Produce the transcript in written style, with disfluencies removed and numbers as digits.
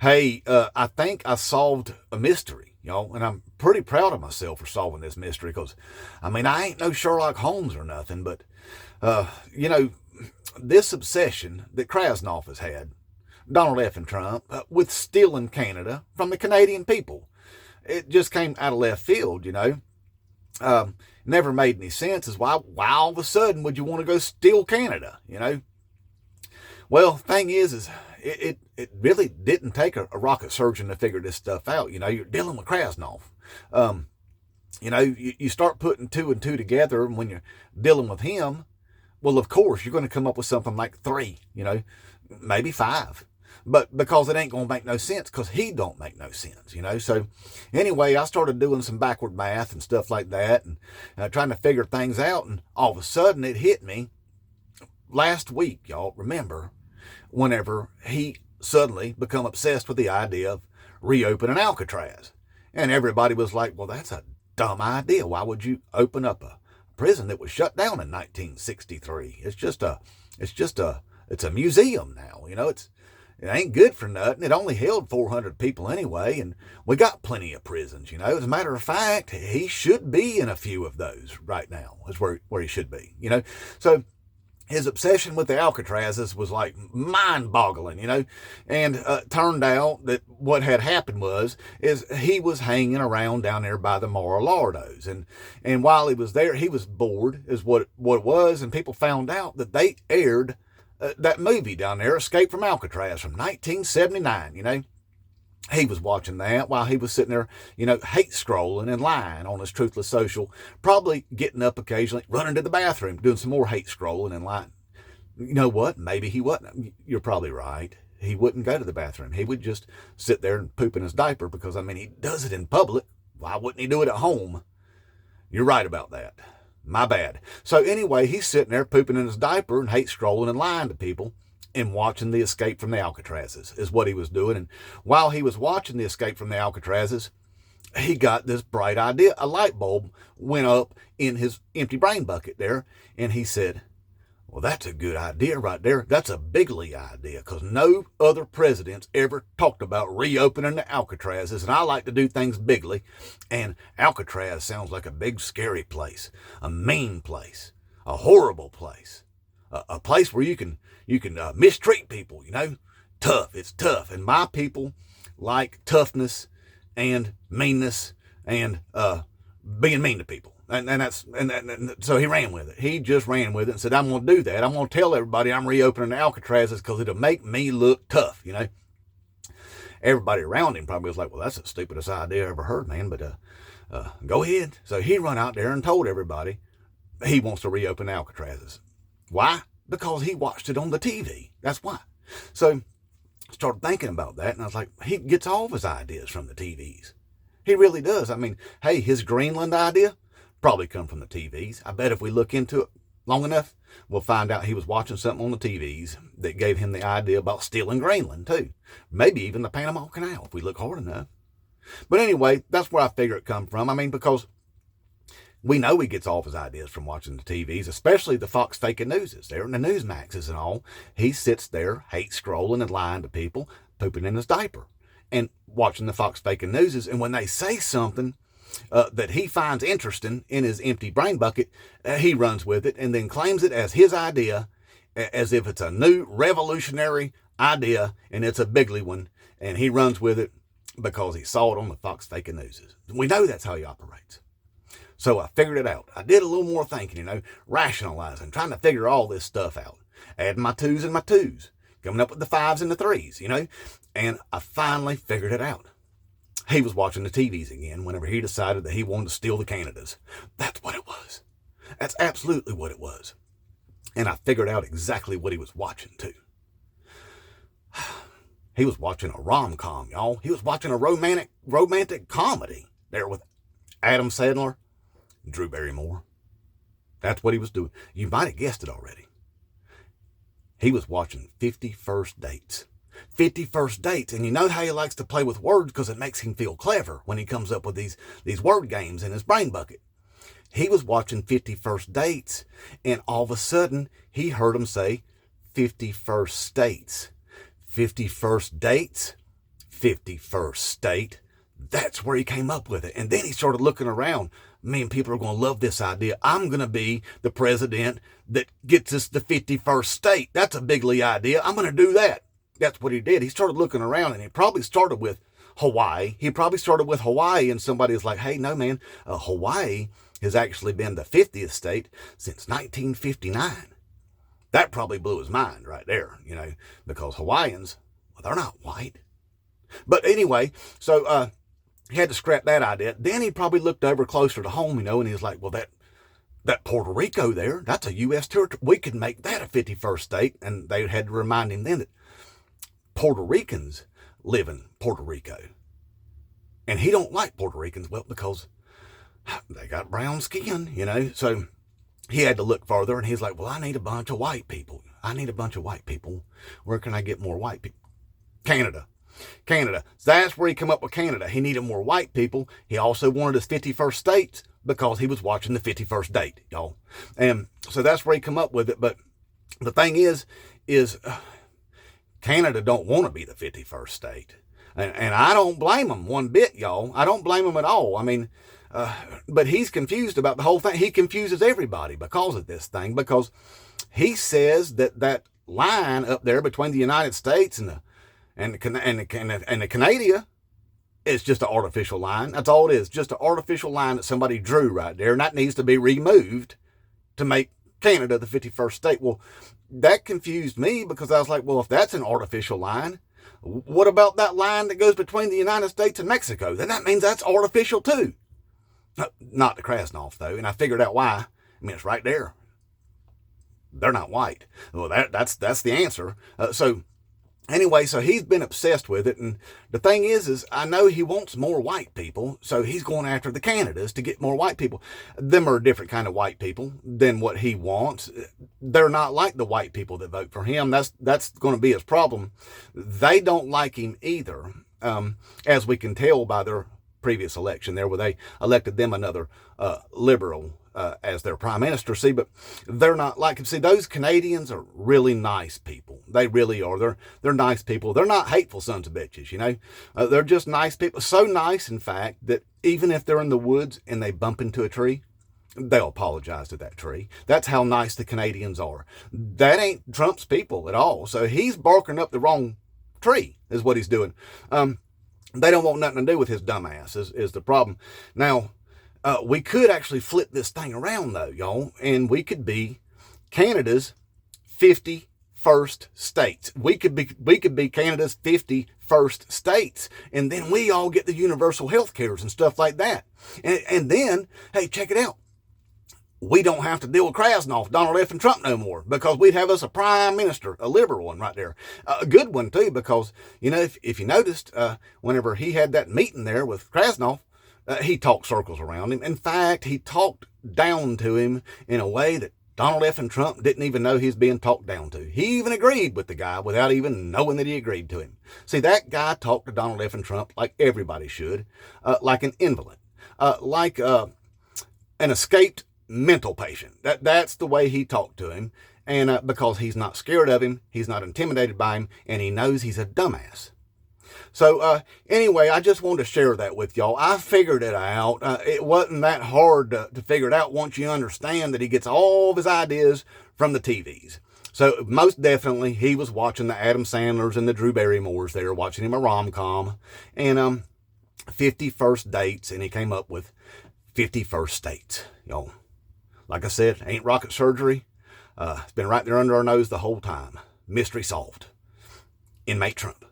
Hey, I think I solved a mystery, and I'm pretty proud of myself for solving this mystery because, I ain't no Sherlock Holmes or nothing, but, uh, you know, this obsession that Krasnov has had, Donald F. and Trump, with stealing Canada from the Canadian people, it just came out of left field. Never made any sense is why all of a sudden would you want to go steal Canada? Well, thing is it really didn't take a rocket surgeon to figure this stuff out. You're dealing with Krasnov. You start putting two and two together, and when you're dealing with him, well, of course, you're going to come up with something like three, maybe five. But because it ain't going to make no sense, because he don't make no sense. So anyway, I started doing some backward math and stuff like that, and trying to figure things out, and all of a sudden it hit me last week, y'all. Remember, whenever he suddenly become obsessed with the idea of reopening Alcatraz. And everybody was like, well, that's a dumb idea. Why would you open up a prison that was shut down in 1963? It's a museum now. It ain't good for nothing. It only held 400 people anyway, and we got plenty of prisons. As a matter of fact, he should be in a few of those right now. Is where he should be. So his obsession with the Alcatrazes was like mind-boggling, and turned out that what had happened is he was hanging around down there by the Mar-a-Lardos, and while he was there, he was bored, is what it was, and people found out that they aired that movie down there, Escape from Alcatraz, from 1979. He was watching that while he was sitting there, hate scrolling and lying on his Truthless Social, probably getting up occasionally, running to the bathroom, doing some more hate scrolling and lying. You know what? Maybe he wasn't. You're probably right. He wouldn't go to the bathroom. He would just sit there and poop in his diaper because, he does it in public. Why wouldn't he do it at home? You're right about that. My bad. So anyway, he's sitting there pooping in his diaper and hate scrolling and lying to people and watching the Escape from the Alcatrazes is what he was doing. And while he was watching the Escape from the Alcatrazes, he got this bright idea. A light bulb went up in his empty brain bucket there, and he said, well, that's a good idea right there. That's a bigly idea, because no other presidents ever talked about reopening the Alcatrazes, and I like to do things bigly, and Alcatraz sounds like a big scary place, a mean place, a horrible place, a place where you can mistreat people. Tough. It's tough, and my people like toughness and meanness and being mean to people. And so he ran with it. He just ran with it and said, I'm going to do that. I'm going to tell everybody I'm reopening the Alcatrazes because it'll make me look tough. Everybody around him probably was like, well, that's the stupidest idea I ever heard, man. But go ahead. So he run out there and told everybody he wants to reopen Alcatrazes. Why? Because he watched it on the TV. That's why. So I started thinking about that, and I was like, he gets all of his ideas from the TVs. He really does. Hey, his Greenland idea probably come from the TVs. I bet if we look into it long enough, we'll find out he was watching something on the TVs that gave him the idea about stealing Greenland too. Maybe even the Panama Canal if we look hard enough. But anyway, that's where I figure it come from. Because we know he gets all of his ideas from watching the TVs, especially the Fox Fake Newses. They're in the Newsmaxes and all. He sits there, hate scrolling and lying to people, pooping in his diaper, and watching the Fox Fake Newses. And when they say something that he finds interesting in his empty brain bucket, he runs with it and then claims it as his idea, as if it's a new revolutionary idea and it's a bigly one, and he runs with it because he saw it on the Fox Fake Newses. We know that's how he operates. So I figured it out. I did a little more thinking, rationalizing, trying to figure all this stuff out, adding my twos and my twos, coming up with the fives and the threes, and I finally figured it out. He was watching the TVs again whenever he decided that he wanted to steal the Canadas. That's what it was. That's absolutely what it was. And I figured out exactly what he was watching too. He was watching a rom-com, y'all. He was watching a romantic comedy there with Adam Sandler and Drew Barrymore. That's what he was doing. You might have guessed it already. He was watching 50 First Dates. 50 First Dates, and you know how he likes to play with words because it makes him feel clever when he comes up with these word games in his brain bucket. He was watching 50 First Dates, and all of a sudden he heard him say 50 First States. 50 First Dates, 51st state. That's where he came up with it. And then he started looking around. Man, people are going to love this idea. I'm going to be the president that gets us the 51st state. That's a big league idea. I'm going to do that. That's what he did. He started looking around, and he probably started with Hawaii. And somebody was like, hey, no, man, Hawaii has actually been the 50th state since 1959. That probably blew his mind right there, because Hawaiians, well, they're not white. But anyway, so he had to scrap that idea. Then he probably looked over closer to home, and he was like, well, that Puerto Rico there, that's a U.S. territory. We could make that a 51st state. And they had to remind him then that Puerto Ricans live in Puerto Rico. And he don't like Puerto Ricans, well, because they got brown skin, So he had to look further, and he's like, well, I need a bunch of white people. Where can I get more white people? Canada. So that's where he come up with Canada. He needed more white people. He also wanted his 51st states because he was watching the 51st date, y'all. And so that's where he come up with it. But the thing is Canada don't want to be the 51st state. And I don't blame him one bit, y'all. I don't blame him at all. I mean, but he's confused about the whole thing. He confuses everybody because of this thing, because he says that line up there between the United States and the Canada is just an artificial line. That's all it is, just an artificial line that somebody drew right there, and that needs to be removed to make Canada the 51st state. Well, that confused me, because I was like, well, if that's an artificial line, what about that line that goes between the United States and Mexico? Then that means that's artificial too. Not the Krasnov, though, and I figured out why. I mean, it's right there. They're not white. Well, that's the answer. So anyway, so he's been obsessed with it, and the thing is I know he wants more white people, so he's going after the Canadas to get more white people. Them are a different kind of white people than what he wants. They're not like the white people that vote for him. That's going to be his problem. They don't like him either, as we can tell by their previous election there, where they elected them another liberal as their prime minister. See, but they're not like him. See, those Canadians are really nice people. They really are. They're nice people. They're not hateful sons of bitches, They're just nice people. So nice, in fact, that even if they're in the woods and they bump into a tree, they'll apologize to that tree. That's how nice the Canadians are. That ain't Trump's people at all. So he's barking up the wrong tree is what he's doing. They don't want nothing to do with his dumb ass is the problem. Now, we could actually flip this thing around, though, y'all, and we could be Canada's 51st states. We could be Canada's 51st states, and then we all get the universal health cares and stuff like that. And then, hey, check it out. We don't have to deal with Krasnov, Donald F. and Trump no more, because we'd have us a prime minister, a liberal one right there. A good one, too, because, if you noticed, whenever he had that meeting there with Krasnov, he talked circles around him. In fact, he talked down to him in a way that Donald F. and Trump didn't even know he's being talked down to. He even agreed with the guy without even knowing that he agreed to him. See, that guy talked to Donald F. and Trump like everybody should, like an invalid, like an escaped mental patient. That's the way he talked to him. And because he's not scared of him, he's not intimidated by him, and he knows he's a dumbass. So anyway, I just wanted to share that with y'all. I figured it out. It wasn't that hard to figure it out once you understand that he gets all of his ideas from the TVs. So most definitely he was watching the Adam Sandlers and the Drew Barrymores there, watching him a rom-com, and 51st dates, and he came up with 51st states, y'all. Like I said, ain't rocket surgery. It's been right there under our nose the whole time. Mystery solved. Inmate Trump.